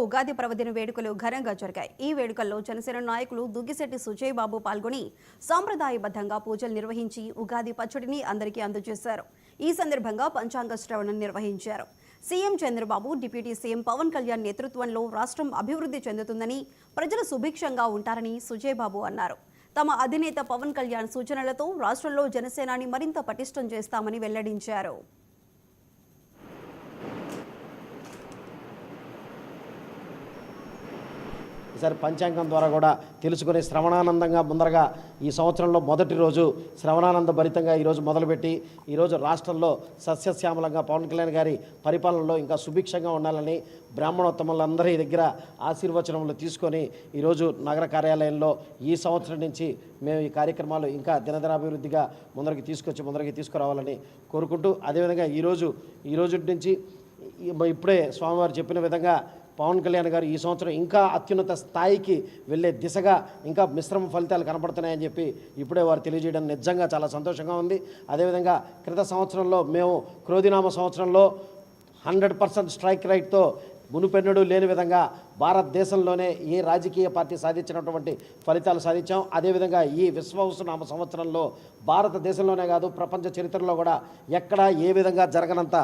ఉగాది పర్వదిన వేడుకలు ఘనంగా జరిగాయి. ఈ వేడుకల్లో జనసేన నాయకులు దుగ్గిశెట్టి సుజయ్ బాబు పాల్గొని సాంప్రదాయబద్ధంగా పూజలు నిర్వహించి ఉగాది పచ్చడిని అందరికీ అందజేశారు. ఈ సందర్భంగా పంచాంగ శ్రవణం నిర్వహించారు. CM Chandrababu, deputy CM Pawan Kalyan నేతృత్వంలో రాష్ట్రం అభివృద్ధి చెందుతుందని, ప్రజలు సుభిక్షంగా ఉంటారని సుజయ్ బాబు అన్నారు. తమ అధినేత పవన్ కళ్యాణ్ సూచనలతో రాష్ట్రంలో జనసేనాని మరింత పటిష్టం చేస్తామని వెల్లడించారు. ఈసారి పంచాంగం ద్వారా కూడా తెలుసుకుని శ్రవణానందంగా ముందరగా ఈ సంవత్సరంలో మొదటి రోజు శ్రవణానంద భరితంగా ఈరోజు మొదలుపెట్టి ఈరోజు రాష్ట్రంలో సస్యశ్యామలంగా పవన్ కళ్యాణ్ గారి పరిపాలనలో ఇంకా సుభిక్షంగా ఉండాలని బ్రాహ్మణోత్తములందరి దగ్గర ఆశీర్వచనములు తీసుకొని ఈరోజు నగర కార్యాలయంలో ఈ సంవత్సరం నుంచి మేము ఈ కార్యక్రమాలు ఇంకా దినదినాభివృద్ధిగా ముందరికి తీసుకురావాలని కోరుకుంటూ, అదేవిధంగా ఈ రోజు నుంచి ఇప్పుడే స్వామివారు చెప్పిన విధంగా పవన్ కళ్యాణ్ గారు ఈ సంవత్సరం ఇంకా అత్యున్నత స్థాయికి వెళ్ళే దిశగా ఇంకా మిశ్రమ ఫలితాలు కనపడుతున్నాయని చెప్పి ఇప్పుడే వారు తెలియజేయడం నిజంగా చాలా సంతోషంగా ఉంది. అదేవిధంగా క్రిత సంవత్సరంలో మేము క్రోధినామ సంవత్సరంలో 100% స్ట్రైక్ రైట్తో మునుపెన్నడూ లేని విధంగా భారతదేశంలోనే ఏ రాజకీయ పార్టీ సాధించినటువంటి ఫలితాలు సాధించాం. అదేవిధంగా ఈ విశ్వవసునామ సంవత్సరంలో భారతదేశంలోనే కాదు ప్రపంచ చరిత్రలో కూడా ఎక్కడా ఏ విధంగా జరగనంత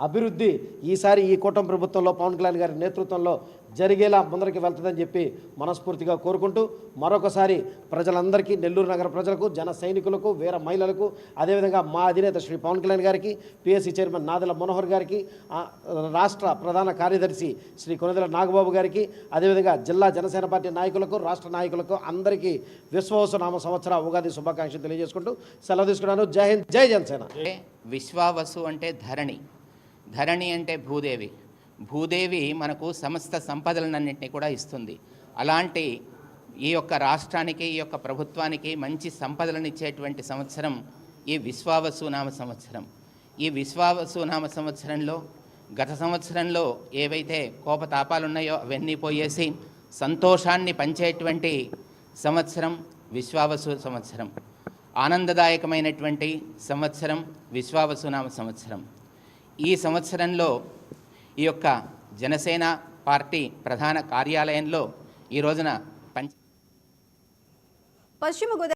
అభివృద్ధి ఈసారి ఈ కూటమి ప్రభుత్వంలో పవన్ కళ్యాణ్ గారి నేతృత్వంలో జరిగేలా ముందరికి వెళ్తుందని చెప్పి మనస్ఫూర్తిగా కోరుకుంటూ, మరొకసారి ప్రజలందరికీ, నెల్లూరు నగర ప్రజలకు, జన సైనికులకు, వీర మహిళలకు, అదేవిధంగా మా అధినేత శ్రీ పవన్ కళ్యాణ్ గారికి, పిఎస్సి చైర్మన్ నాదెళ్ల మనోహర్ గారికి, రాష్ట్ర ప్రధాన కార్యదర్శి శ్రీ కొనిదెల నాగబాబు గారికి, అదేవిధంగా జిల్లా జనసేన పార్టీ నాయకులకు, రాష్ట్ర నాయకులకు అందరికీ విశ్వవసునామ సంవత్సర ఉగాది శుభాకాంక్షలు తెలియజేసుకుంటూ సెలవు తీసుకున్నాను. జై హింద్, జై జనసేన. విశ్వావసు అంటే ధరణి, ధరణి అంటే భూదేవి. భూదేవి మనకు సమస్త సంపదలన్నింటినీ కూడా ఇస్తుంది. అలాంటి ఈ యొక్క రాష్ట్రానికి, ఈ యొక్క ప్రభుత్వానికి మంచి సంపదలను ఇచ్చేటువంటి సంవత్సరం ఈ విశ్వావసునామ సంవత్సరం. ఈ విశ్వావసునామ సంవత్సరంలో గత సంవత్సరంలో ఏవైతే కోపతాపాలు ఉన్నాయో అవన్నీ పోయేసి సంతోషాన్ని పంచేటువంటి సంవత్సరం విశ్వావసు సంవత్సరం. ఆనందదాయకమైనటువంటి సంవత్సరం విశ్వావసునామ సంవత్సరం. ఈ సంవత్సరంలో ఈ యొక్క జనసేన పార్టీ ప్రధాన కార్యాలయంలో ఈ రోజున పశ్చిమ